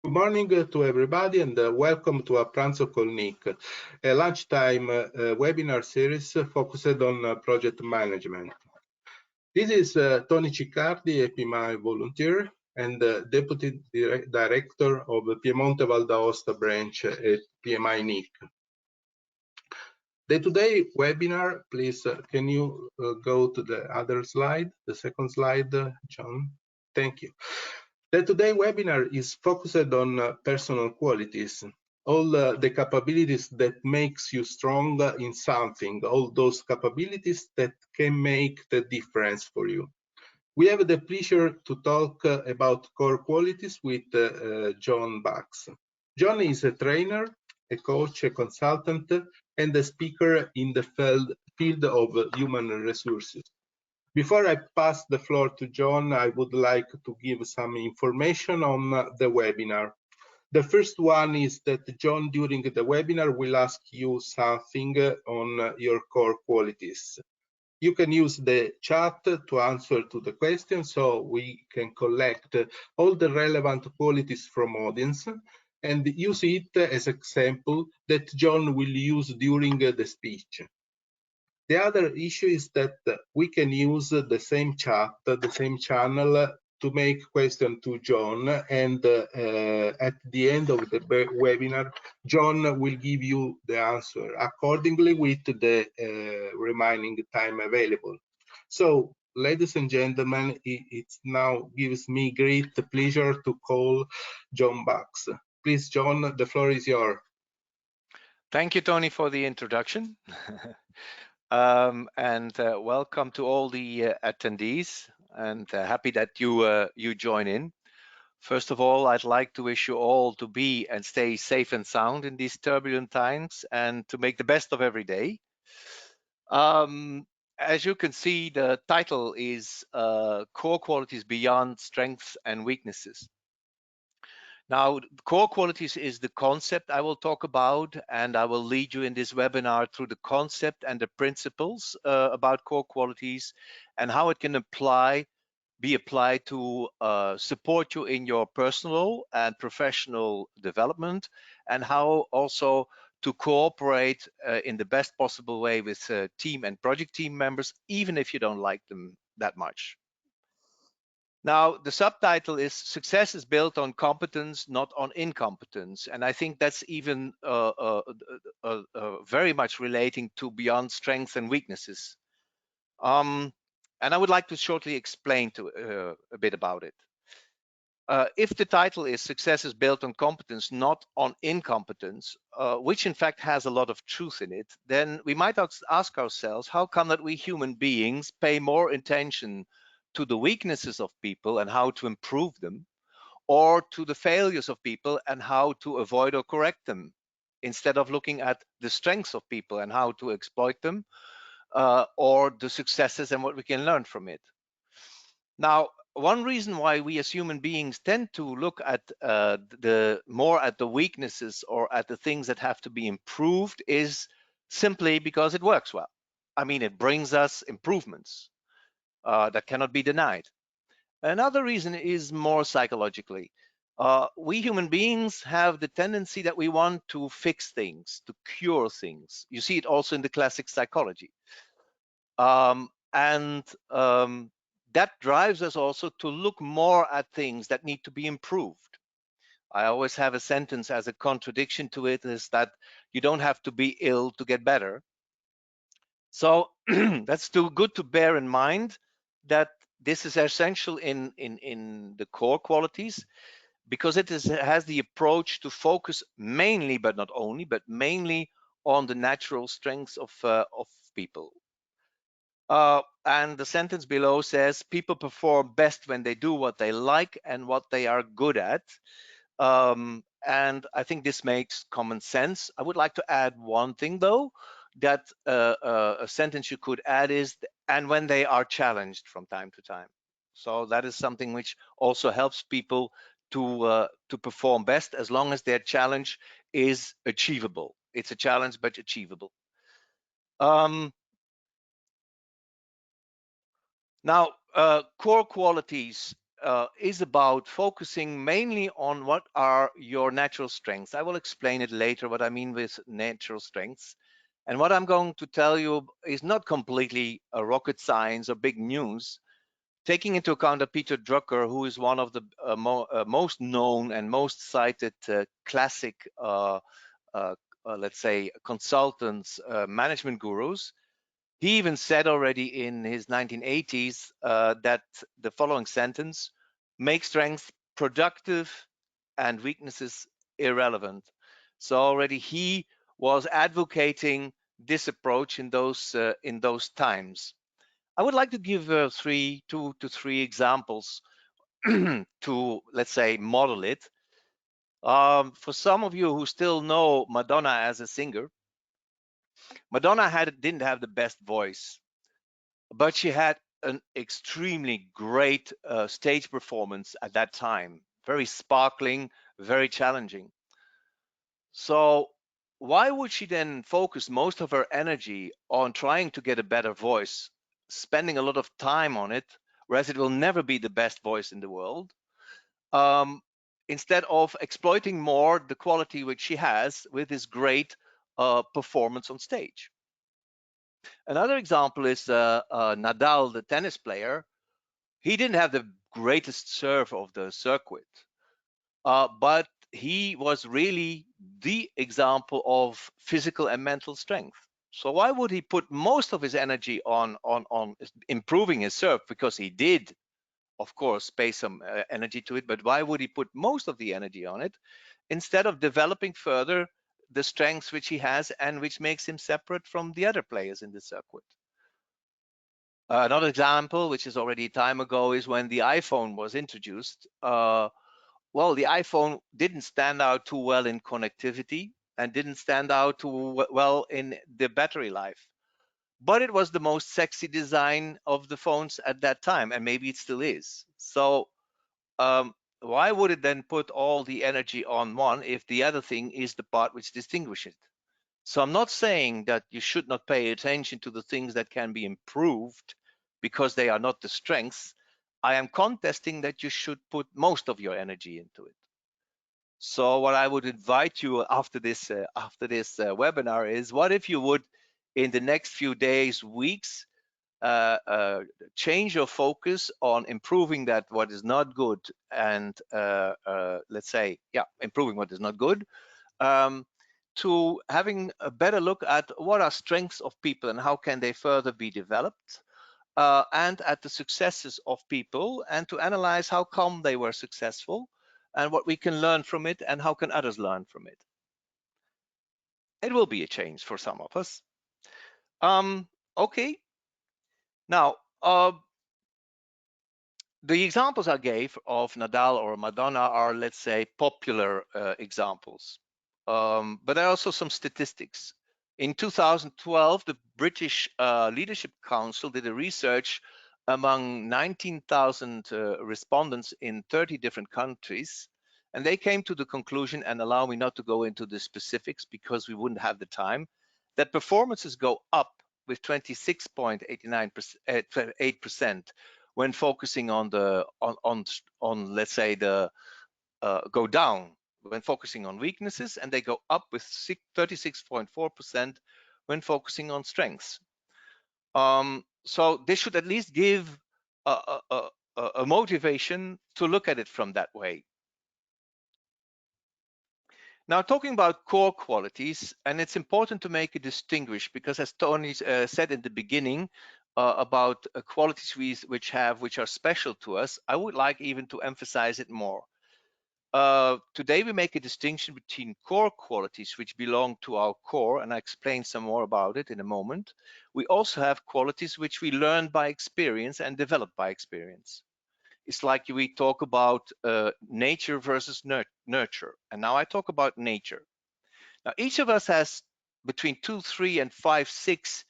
Good morning to everybody and welcome to a pranzo col NIC, a lunchtime webinar series focused on project management. This is Tony Ciccardi, a PMI volunteer and Deputy Director of the Piemonte Val d'Aosta branch at PMI NIC. The today webinar, please, can you go to the other slide, the second slide, John? Thank you. The today webinar is focused on personal qualities, all the capabilities that makes you strong in something, all those capabilities that can make the difference for you. We have the pleasure to talk about core qualities with John Bax. John is a trainer, a coach, a consultant, and a speaker in the field of human resources. Before I pass the floor to John, I would like to give some information on the webinar. The first one is that John, during the webinar, will ask you something on your core qualities. You can use the chat to answer to the question, so we can collect all the relevant qualities from audience and use it as example that John will use during the speech. The other issue is that we can use the same chat, the same channel to make question to John, and at the end of the webinar, John will give you the answer accordingly with the remaining time available. So, ladies and gentlemen, it now gives me great pleasure to call John Bax. Please, John, the floor is yours. Thank you, Tony, for the introduction. Welcome to all the attendees, and happy that you join in. First of all, I'd like to wish you all to be and stay safe and sound in these turbulent times and to make the best of every day. As you can see, the title is Core Qualities Beyond Strengths and Weaknesses. Now, core qualities is the concept I will talk about, and I will lead you in this webinar through the concept and the principles about core qualities and how it can be applied to support you in your personal and professional development, and how also to cooperate in the best possible way with team and project team members, even if you don't like them that much. Now, the subtitle is Success is Built on Competence, Not on Incompetence. And I think that's even very much relating to beyond strengths and weaknesses. And I would like to shortly explain a bit about it. If the title is Success is Built on Competence, Not on Incompetence, which in fact has a lot of truth in it, then we might ask ourselves, how come that we human beings pay more attention to the weaknesses of people and how to improve them, or to the failures of people and how to avoid or correct them, instead of looking at the strengths of people and how to exploit them, or the successes and what we can learn from it. Now, one reason why we as human beings tend to look at more at the weaknesses or at the things that have to be improved is simply because it works well. I mean, it brings us improvements. That cannot be denied. Another reason is more psychologically. We human beings have the tendency that we want to fix things, to cure things. You see it also in the classic psychology. That drives us also to look more at things that need to be improved. I always have a sentence as a contradiction to it, is that you don't have to be ill to get better. So that's too good to bear in mind, that this is essential in the core qualities, because it has the approach to focus mainly, but not only, but mainly on the natural strengths of people. And the sentence below says, people perform best when they do what they like and what they are good at. And I think this makes common sense. I would like to add one thing, though, that a sentence you could add is, and when they are challenged from time to time. So that is something which also helps people to perform best, as long as their challenge is achievable. It's a challenge, but achievable. Now, core qualities is about focusing mainly on what are your natural strengths. I will explain it later what I mean with natural strengths. And what I'm going to tell you is not completely a rocket science or big news, taking into account that Peter Drucker, who is one of the most known and most cited classic, let's say, consultants, management gurus, he even said already in his 1980s that the following sentence: make strengths productive and weaknesses irrelevant. So already he was advocating this approach in those times. I would like to give two to three examples to, let's say, model it. For some of you who still know Madonna as a singer, Madonna didn't have the best voice, but she had an extremely great stage performance at that time, very sparkling, very challenging. So why would she then focus most of her energy on trying to get a better voice, spending a lot of time on it, whereas it will never be the best voice in the world, um, instead of exploiting more the quality which she has with this great performance on stage? Another example is Nadal, the tennis player. He didn't have the greatest serve of the circuit, but he was really the example of physical and mental strength. So why would he put most of his energy on improving his serve? Because he did, of course, pay some energy to it, but why would he put most of the energy on it instead of developing further the strengths which he has and which makes him separate from the other players in the circuit? Another example, which is already time ago, is when the iPhone was introduced. Well, the iPhone didn't stand out too well in connectivity and didn't stand out too well in the battery life, but it was the most sexy design of the phones at that time, and maybe it still is. So why would it then put all the energy on one if the other thing is the part which distinguishes it? So I'm not saying that you should not pay attention to the things that can be improved because they are not the strengths. I am contesting that you should put most of your energy into it. So what I would invite you after this webinar is, what if you would, in the next few days, weeks, change your focus on improving that what is not good, and let's say, improving what is not good, to having a better look at what are strengths of people and how can they further be developed, and at the successes of people, and to analyze how come they were successful and what we can learn from it and how can others learn from it. It will be a change for some of us. Okay. Now, the examples I gave of Nadal or Madonna are, let's say, popular examples. But there are also some statistics. In 2012, the British Leadership Council did a research among 19,000 respondents in 30 different countries. And they came to the conclusion, and allow me not to go into the specifics because we wouldn't have the time, that performances go up with 26.8% when focusing on let's say the go down when focusing on weaknesses, and they go up with 36.4% when focusing on strengths. So this should at least give a motivation to look at it from that way. Now, talking about core qualities, and it's important to make a distinguish, because as Tony said in the beginning about qualities which are special to us, I would like even to emphasize it more. Today we make a distinction between core qualities which belong to our core, and I explain some more about it in a moment. We also have qualities which we learn by experience and develop by experience. It's like we talk about nature versus nurture, and now I talk about nature. Now each of us has between 2, 3, and 5, 6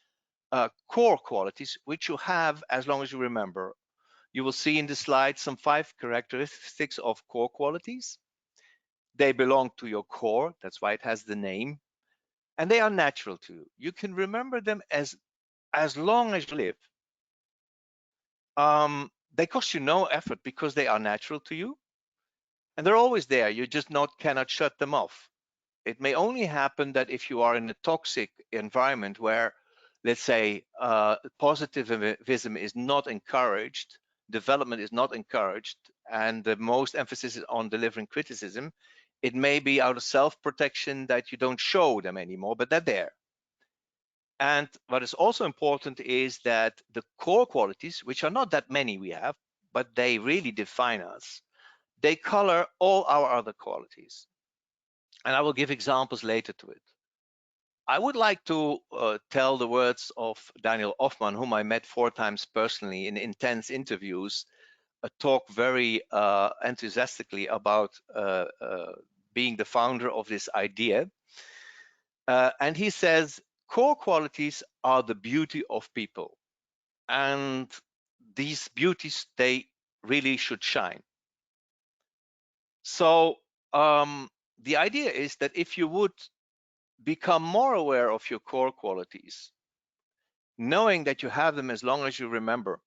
core qualities which you have as long as you remember. You will see in the slide some 5 characteristics of core qualities. They belong to your core, that's why it has the name, and they are natural to you. You can remember them as long as you live. they cost you no effort because they are natural to you, and they're always there. You just cannot shut them off. It may only happen that if you are in a toxic environment where, let's say, positivism is not encouraged, development is not encouraged, and the most emphasis is on delivering criticism, it may be out of self-protection that you don't show them anymore, but they're there. And what is also important is that the core qualities, which are not that many we have, but they really define us, they color all our other qualities. And I will give examples later to it. I would like to tell the words of Daniel Hoffman, whom I met 4 times personally in intense interviews, talk very enthusiastically about being the founder of this idea. And he says, core qualities are the beauty of people. And these beauties, they really should shine. So the idea is that if you would become more aware of your core qualities, knowing that you have them as long as you remember,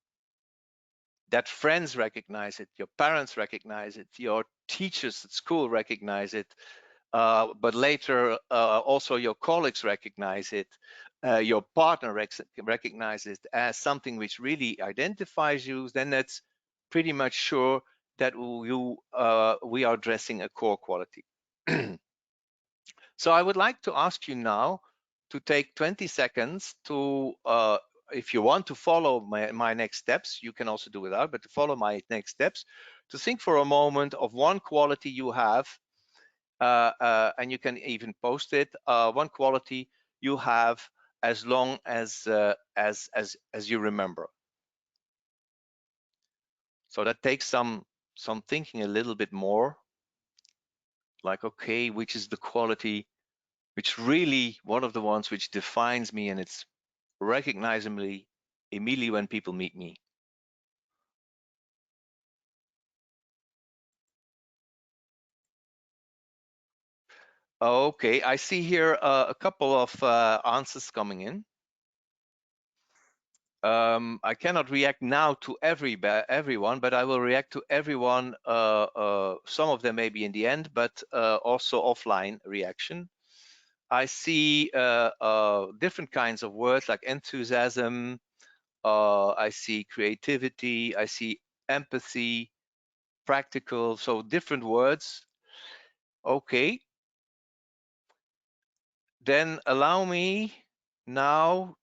that friends recognize it, your parents recognize it, your teachers at school recognize it, but later also your colleagues recognize it, your partner recognizes it as something which really identifies you, then that's pretty much sure that we are addressing a core quality. So I would like to ask you now to take 20 seconds to, if you want to follow my next steps, you can also do without, but to follow my next steps, to think for a moment of one quality you have, and you can even post it, one quality you have as long as you remember. So that takes some thinking a little bit more, like, okay, which is the quality which really one of the ones which defines me, and it's recognizably immediately when people meet me. Okay, I see here a couple of answers coming in. I cannot react now to everyone, but I will react to everyone. Some of them maybe in the end, but also offline reaction. I see different kinds of words like enthusiasm. I see creativity. I see empathy, practical. So different words. Okay. Then allow me now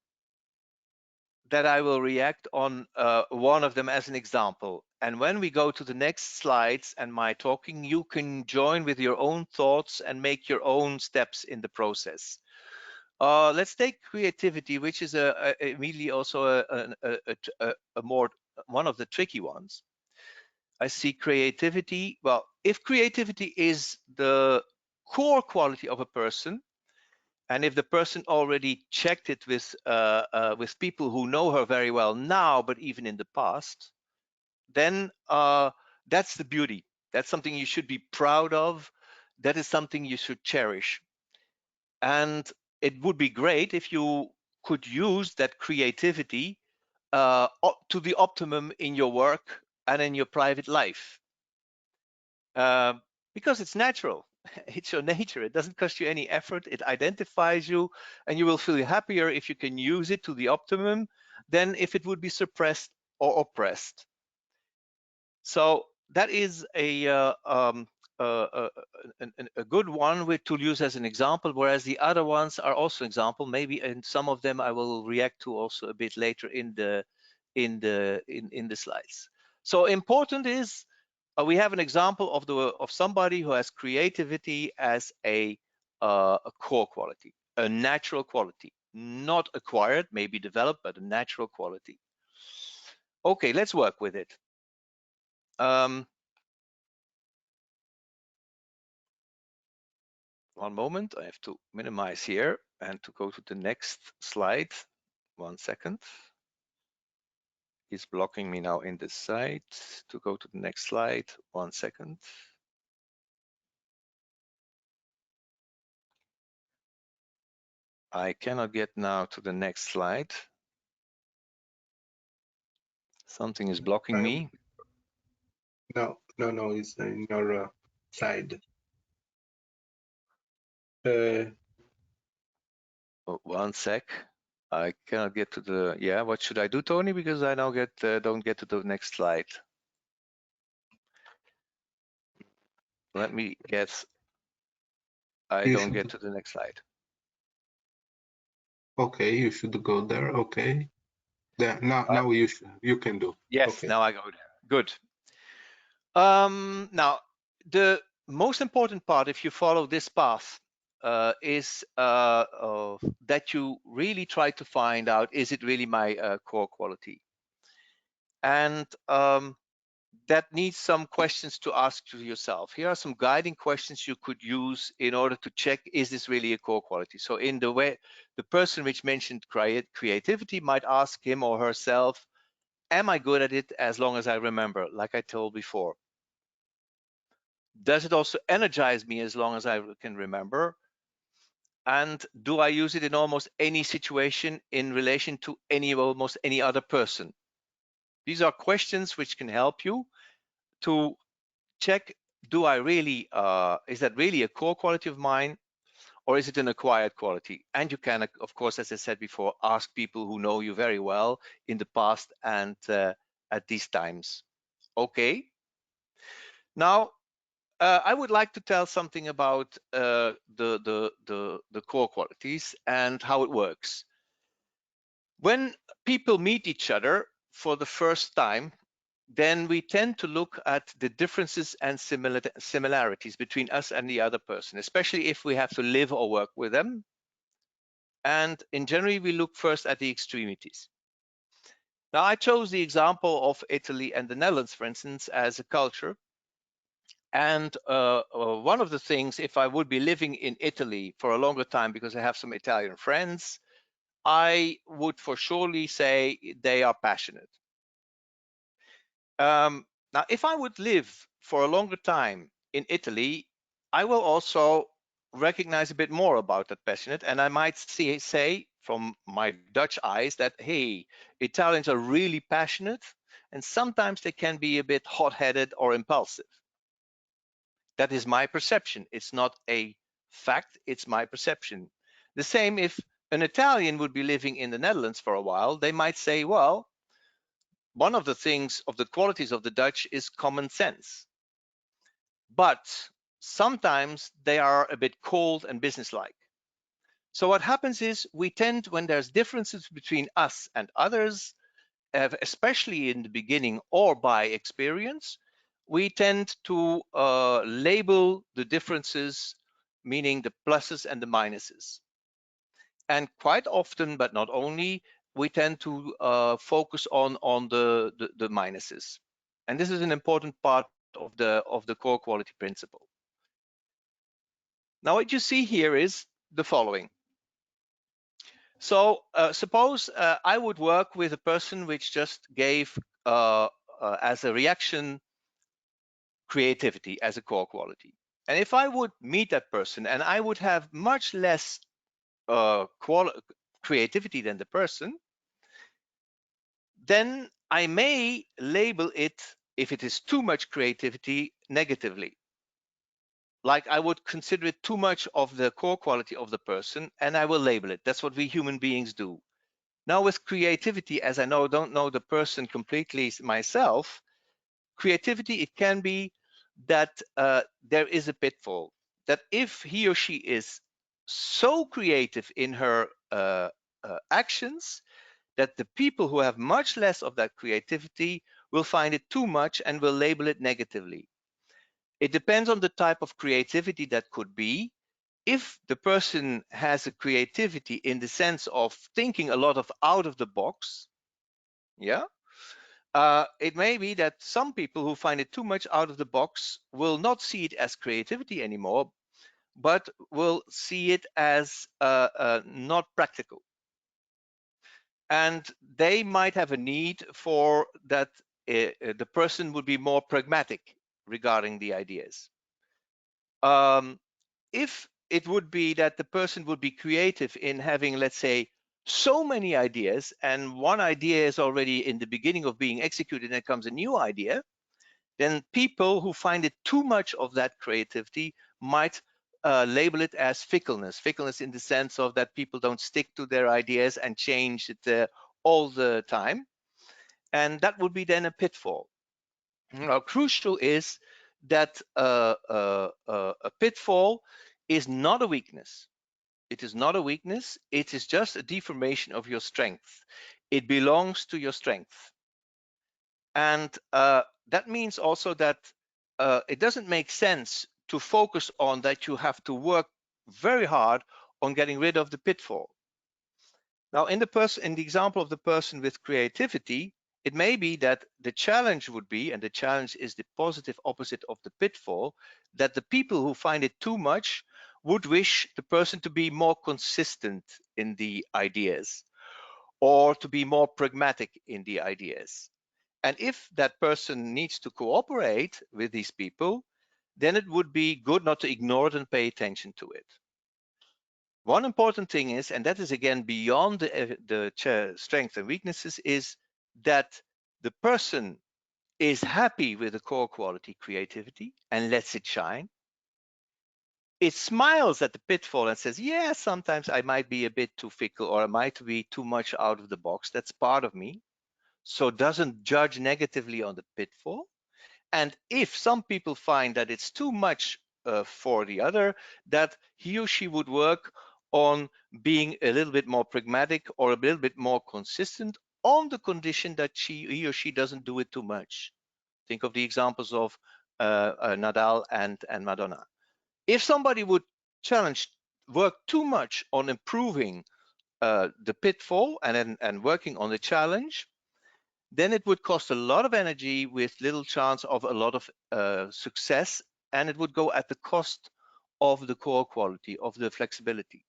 that I will react on one of them as an example. And when we go to the next slides and my talking, you can join with your own thoughts and make your own steps in the process. Let's take creativity, which is immediately also a more one of the tricky ones. I see creativity. Well, if creativity is the core quality of a person, and if the person already checked it with people who know her very well now, but even in the past, then that's the beauty. That's something you should be proud of. That is something you should cherish. And it would be great if you could use that creativity to the optimum in your work and in your private life. Because it's natural. It's your nature. It doesn't cost you any effort. It identifies you, and you will feel happier if you can use it to the optimum than if it would be suppressed or oppressed. So that is a good one to use as an example, whereas the other ones are also example. Maybe, and some of them I will react to also a bit later in the slides. So important is we have an example of somebody who has creativity as a core quality, a natural quality, not acquired, maybe developed, but a natural quality. Okay, let's work with it. One moment, I have to minimize here and to go to the next slide. 1 second. It's blocking me now in the site. To go to the next slide. 1 second. I cannot get now to the next slide. Something is blocking me. No, it's in your side. Oh, 1 sec. I cannot get to the, yeah, what should I do, Tony? Because I now don't get to the next slide. Let me guess. I don't get to the next slide. Okay, you should go there. Okay. There, now you can do. Yes, Okay. now I go there. Good. Now, the most important part, if you follow this path, is that you really try to find out, is it really my core quality? And that needs some questions to ask to yourself. Here are some guiding questions you could use in order to check, is this really a core quality? So in the way, the person which mentioned creativity might ask him or herself, am I good at it as long as I remember, like I told before? Does it also energize me as long as I can remember? And do I use it in almost any situation in relation to almost any other person? These are questions which can help you to check, do I really, is that really a core quality of mine, or is it an acquired quality? And you can, of course, as I said before, ask people who know you very well in the past and at these times. Okay. Now, I would like to tell something about the core qualities and how it works. When people meet each other for the first time, then we tend to look at the differences and similarities between us and the other person, especially if we have to live or work with them. And in general, we look first at the extremities. Now, I chose the example of Italy and the Netherlands, for instance, as a culture. And one of the things, if I would be living in Italy for a longer time because I have some Italian friends, I would for surely say they are passionate. Now, if I would live for a longer time in Italy, I will also recognize a bit more about that passionate, and I might say from my Dutch eyes that, hey, Italians are really passionate, and sometimes they can be a bit hot-headed or impulsive. That is my perception. It's not a fact, it's my perception. The same if an Italian would be living in the Netherlands for a while, they might say, well, one of the things, of the qualities of the Dutch is common sense. But sometimes they are a bit cold and businesslike. So what happens is we tend, when there's differences between us and others, especially in the beginning or by experience, we tend to label the differences, meaning the pluses and the minuses. And quite often, but not only, we tend to focus on the minuses. And this is an important part of the core quality principle. Now, what you see here is the following. So suppose I would work with a person which just gave as a reaction creativity as a core quality. And if I would meet that person and I would have much less creativity than the person, then I may label it, if it is too much creativity, negatively. Like I would consider it too much of the core quality of the person, and I will label it. That's what we human beings do. Now with creativity, as I don't know the person completely myself, creativity, it can be that there is a pitfall, that if he or she is so creative in her actions, that the people who have much less of that creativity will find it too much and will label it negatively. It depends on the type of creativity that could be. If the person has a creativity in the sense of thinking a lot of out of the box, yeah, it may be that some people who find it too much out of the box will not see it as creativity anymore, but will see it as not practical. And they might have a need for that the person would be more pragmatic regarding the ideas. If it would be that the person would be creative in having, let's say, so many ideas, and one idea is already in the beginning of being executed, and then comes a new idea, then people who find it too much of that creativity might label it as fickleness. Fickleness in the sense of that people don't stick to their ideas and change it all the time. And that would be then a pitfall. Now, crucial is that a pitfall is not a weakness. It is not a weakness. It is just a deformation of your strength. It belongs to your strength. And that means also that it doesn't make sense to focus on that you have to work very hard on getting rid of the pitfall. Now, in the example of the person with creativity, it may be that the challenge would be, and the challenge is the positive opposite of the pitfall, that the people who find it too much would wish the person to be more consistent in the ideas, or to be more pragmatic in the ideas. And if that person needs to cooperate with these people, then it would be good not to ignore it and pay attention to it. One important thing is, and that is again beyond the strengths and weaknesses, is that the person is happy with the core quality creativity and lets it shine. It smiles at the pitfall and says, yeah, sometimes I might be a bit too fickle, or I might be too much out of the box. That's part of me. So doesn't judge negatively on the pitfall. And if some people find that it's too much for the other, that he or she would work on being a little bit more pragmatic or a little bit more consistent, on the condition that he or she doesn't do it too much. Think of the examples of Nadal and Madonna. If somebody would work too much on improving the pitfall and working on the challenge, then it would cost a lot of energy with little chance of a lot of success, and it would go at the cost of the core quality, of the flexibility.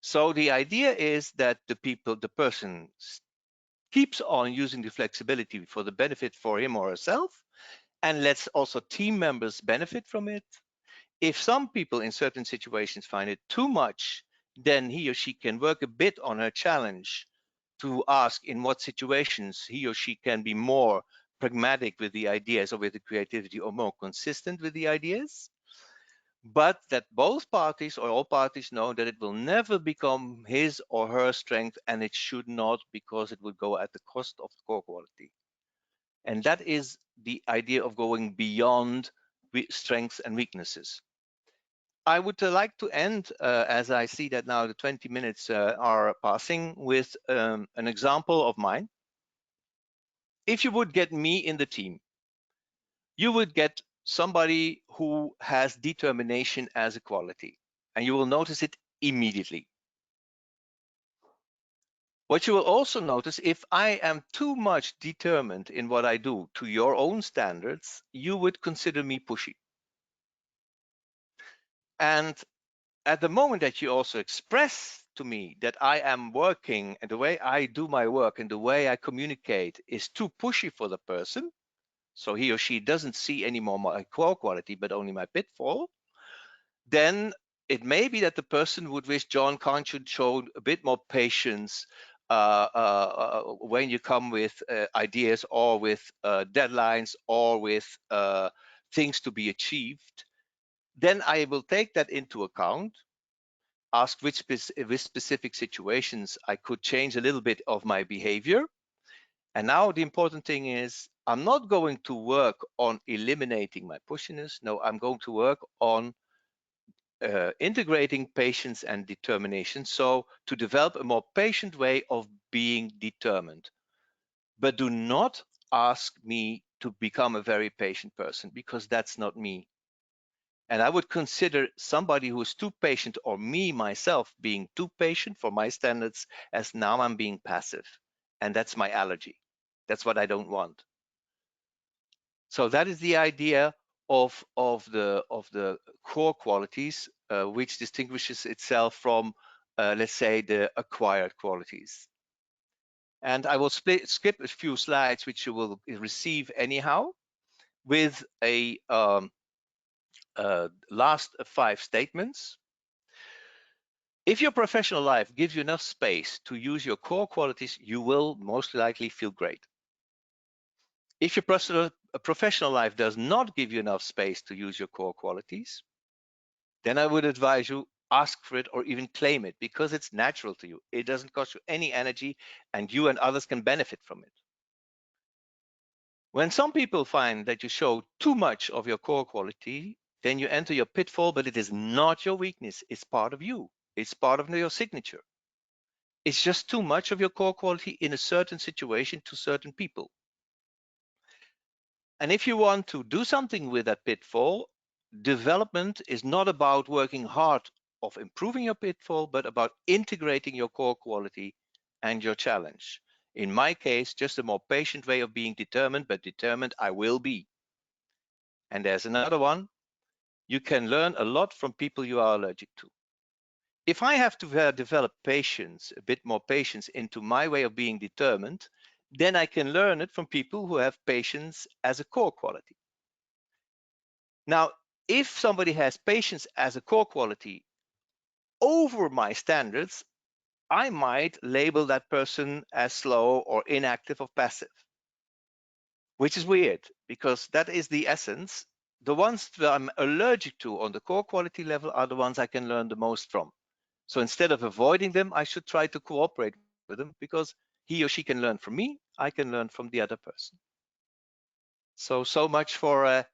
So the idea is that the person keeps on using the flexibility for the benefit for him or herself, and lets also team members benefit from it. If some people in certain situations find it too much, then he or she can work a bit on her challenge to ask in what situations he or she can be more pragmatic with the ideas or with the creativity, or more consistent with the ideas. But that both parties or all parties know that it will never become his or her strength, and it should not, because it would go at the cost of the core quality. And that is the idea of going beyond strengths and weaknesses. I would like to end, as I see that now the 20 minutes are passing, with an example of mine. If you would get me in the team, you would get somebody who has determination as a quality, and you will notice it immediately. What you will also notice, if I am too much determined in what I do to your own standards, you would consider me pushy. And at the moment that you also express to me that I am working, and the way I do my work and the way I communicate is too pushy for the person, so he or she doesn't see anymore my core quality, but only my pitfall, then it may be that the person would wish, John, can't you show a bit more patience when you come with ideas, or with deadlines, or with things to be achieved? Then I will take that into account, ask which specific situations I could change a little bit of my behavior. And now the important thing is, I'm not going to work on eliminating my pushiness. No, I'm going to work on integrating patience and determination. So to develop a more patient way of being determined. But do not ask me to become a very patient person, because that's not me. And I would consider somebody who is too patient, or me myself being too patient for my standards, as now I'm being passive. And that's my allergy. That's what I don't want. So that is the idea of the core qualities, which distinguishes itself from, let's say, the acquired qualities. And I will skip a few slides, which you will receive anyhow, with a last 5 statements. If your professional life gives you enough space to use your core qualities, you will most likely feel great. If your professional life does not give you enough space to use your core qualities, then I would advise you ask for it or even claim it, because it's natural to you. It doesn't cost you any energy, and you and others can benefit from it. When some people find that you show too much of your core quality, then you enter your pitfall, but it is not your weakness. It's part of you. It's part of your signature. It's just too much of your core quality in a certain situation to certain people. And if you want to do something with that pitfall, development is not about working hard of improving your pitfall, but about integrating your core quality and your challenge. In my case, just a more patient way of being determined, but determined I will be. And there's another one. You can learn a lot from people you are allergic to. If I have to develop patience, a bit more patience into my way of being determined, then I can learn it from people who have patience as a core quality. Now, if somebody has patience as a core quality over my standards, I might label that person as slow or inactive or passive, which is weird because that is the essence. The ones that I'm allergic to on the core quality level are the ones I can learn the most from. So instead of avoiding them, I should try to cooperate with them, because he or she can learn from me, I can learn from the other person. So much for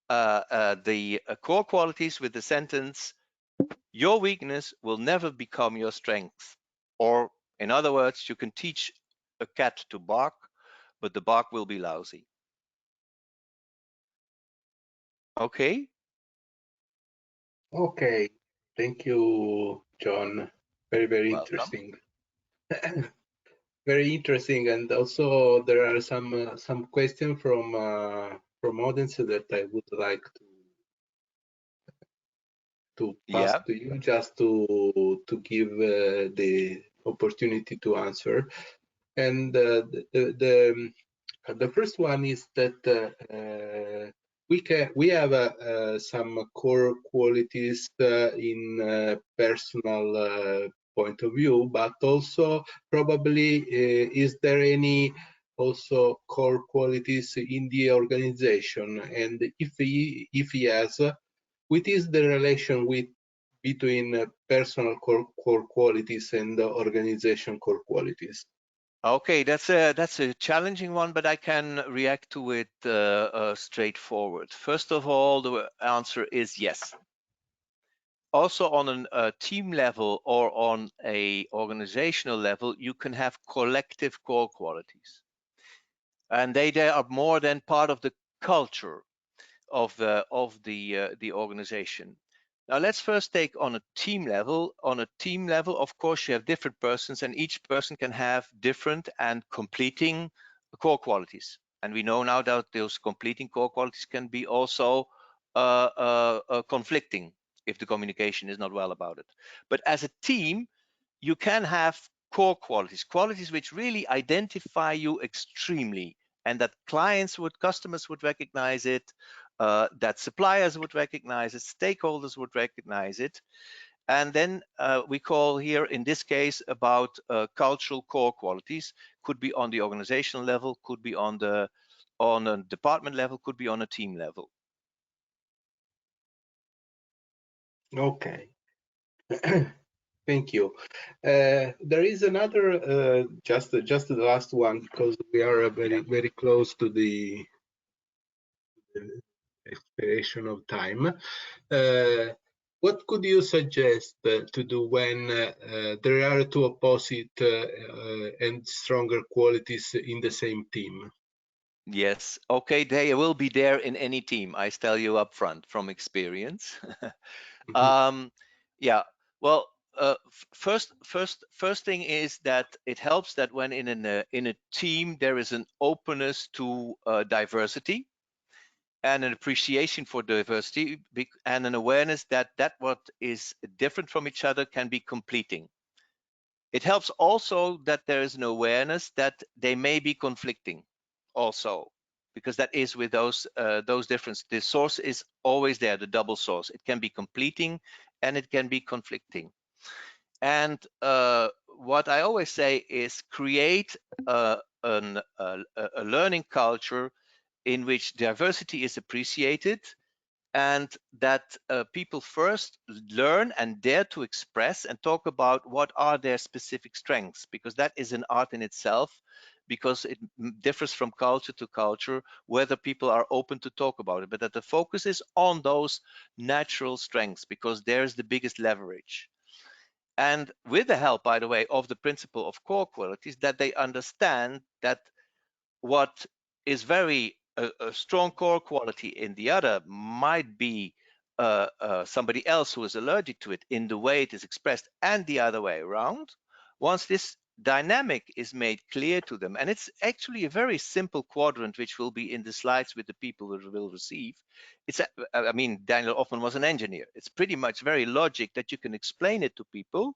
the core qualities with the sentence, your weakness will never become your strength. Or in other words, you can teach a cat to bark, but the bark will be lousy. Okay? Okay, thank you, John. Very Welcome. interesting. Very interesting, and also there are some questions from audience that I would like to pass Yeah. to you, just to give the opportunity to answer. And the first one is that we have some core qualities in personal point of view, but also probably is there any also core qualities in the organization, and if yes, what is the relation between personal core qualities and organization core qualities? Okay, that's a challenging one, but I can react to it straightforward. First of all, the answer is yes. Also, on a team level or on a organizational level, you can have collective core qualities, and they are more than part of the culture of the organization. Now, let's first take on a team level. On a team level, of course, you have different persons, and each person can have different and completing core qualities. And we know now that those completing core qualities can be also conflicting if the communication is not well about it. But as a team, you can have core qualities, qualities which really identify you extremely, and that customers would recognize it, that suppliers would recognize it, stakeholders would recognize it. And then we call here, in this case, about cultural core qualities. Could be on the organizational level, could be on a department level, could be on a team level. Okay. Thank you. There is another, just the last one, because we are very close to the expiration of time. What could you suggest to do when there are two opposite and stronger qualities in the same team? Yes, okay, they will be there in any team. I tell you up front from experience. Yeah, well, first thing is that it helps that when in a team there is an openness to diversity and an appreciation for diversity and an awareness that what is different from each other can be completing. It helps also that there is an awareness that they may be conflicting also, because that is with those differences. The source is always there, the double source. It can be completing and it can be conflicting. And what I always say is create a learning culture in which diversity is appreciated, and that people first learn and dare to express and talk about what are their specific strengths, because that is an art in itself, because it differs from culture to culture whether people are open to talk about it, but that the focus is on those natural strengths, because there's the biggest leverage. And with the help, by the way, of the principle of core qualities, that they understand that what is very a strong core quality in the other might be somebody else who is allergic to it in the way it is expressed, and the other way around. Once this dynamic is made clear to them, and it's actually a very simple quadrant which will be in the slides with the people who will receive. It's, I mean, Daniel Hoffman was an engineer. It's pretty much very logic that you can explain it to people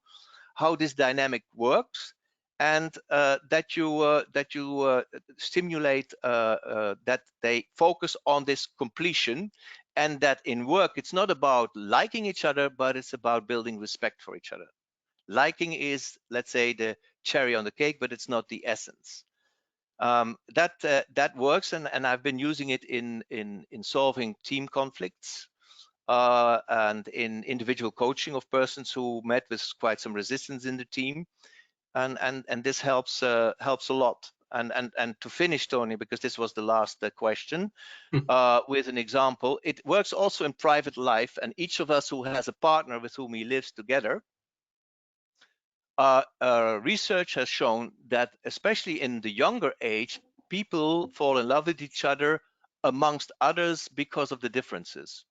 how this dynamic works, and that you stimulate that they focus on this completion, and that in work it's not about liking each other, but it's about building respect for each other. Liking is, let's say, the cherry on the cake, but it's not the essence. That works, and I've been using it in solving team conflicts, and in individual coaching of persons who met with quite some resistance in the team, and this helps a lot. And to finish, Tony, because this was the last question, with an example, it works also in private life, and each of us who has a partner with whom he lives together, research has shown that especially in the younger age, people fall in love with each other amongst others because of the differences.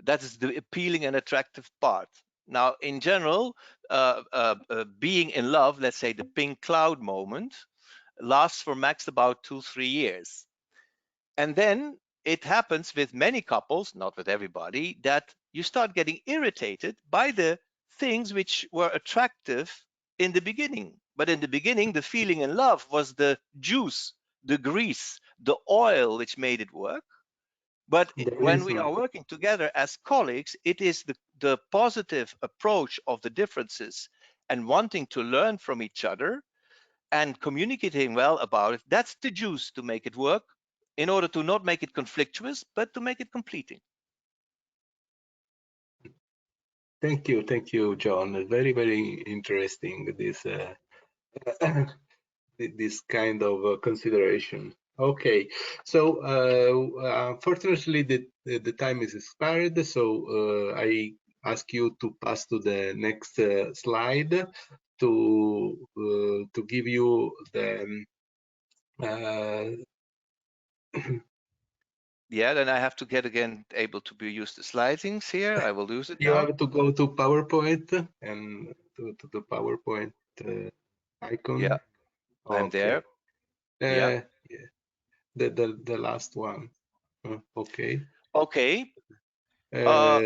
That is the appealing and attractive part. Now, in general, being in love, let's say the pink cloud moment, lasts for max about 2-3 years. And then it happens with many couples, not with everybody, that you start getting irritated by the things which were attractive in the beginning. But in the beginning, the feeling in love was the juice, the grease, the oil which made it work. But The when we charisma. are working together as colleagues, it is the positive approach of the differences and wanting to learn from each other and communicating well about it. That's the juice to make it work, in order to not make it conflictuous, but to make it completing. Thank you, John. Very, very interesting, this this kind of consideration. Okay, so unfortunately the time is expired, so I ask you to pass to the next slide to give you the Yeah, then I have to get again able to be used the slidings here. I will use it you now. have to go to PowerPoint and to the PowerPoint icon. Yeah, I'm Okay. there. Yeah. Yeah, the last one. Okay. Okay. Uh,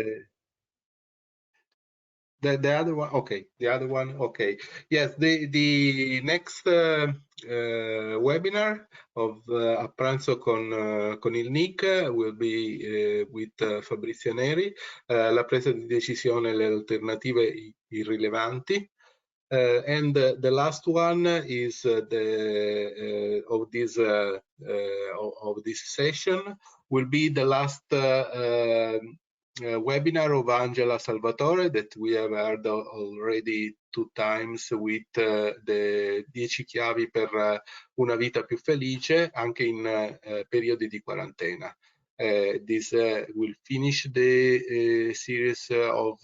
the other one. Okay. The other one. Okay. Yes. The next webinar of A Pranzo con il NIC will be with Fabrizio Neri, la presa di decisione e le alternative irrilevanti. And the last one is the of this session will be the last webinar of Angela Salvatore that we have heard already 2 times with the 10 chiavi per una vita più felice anche in periodi di quarantena. This will finish the series of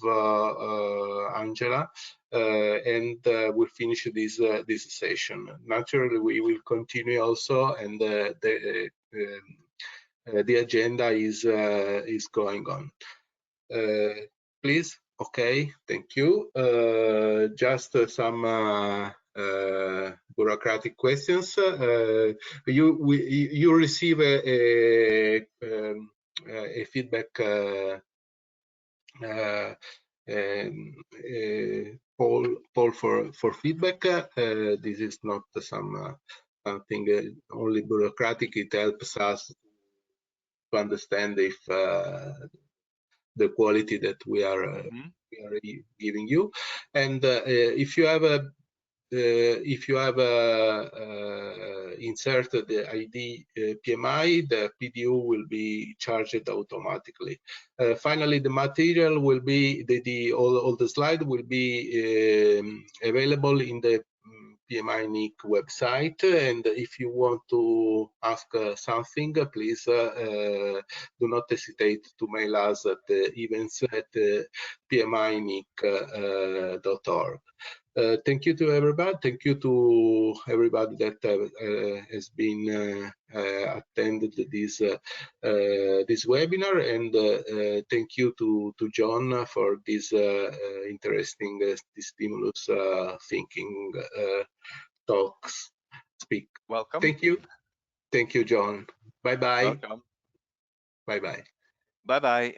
Angela, and we'll finish this session. Naturally, we will continue also, and the agenda is going on. Please. Okay, thank you. Just some bureaucratic questions. You receive a feedback poll for feedback. This is not something only bureaucratic. It helps us to understand if the quality that we are giving you. And if you have inserted the ID PMI, the PDU will be charged automatically. Finally, the material will be all the slide will be available in the PMI NIC website, and if you want to ask something, please do not hesitate to mail us at events@pminic.org. Thank you to everybody. Thank you to everybody that has been attended this this webinar, and thank you to John for this interesting stimulus thinking talks. Welcome. Thank you, John. Bye bye. Welcome. Bye bye. Bye bye.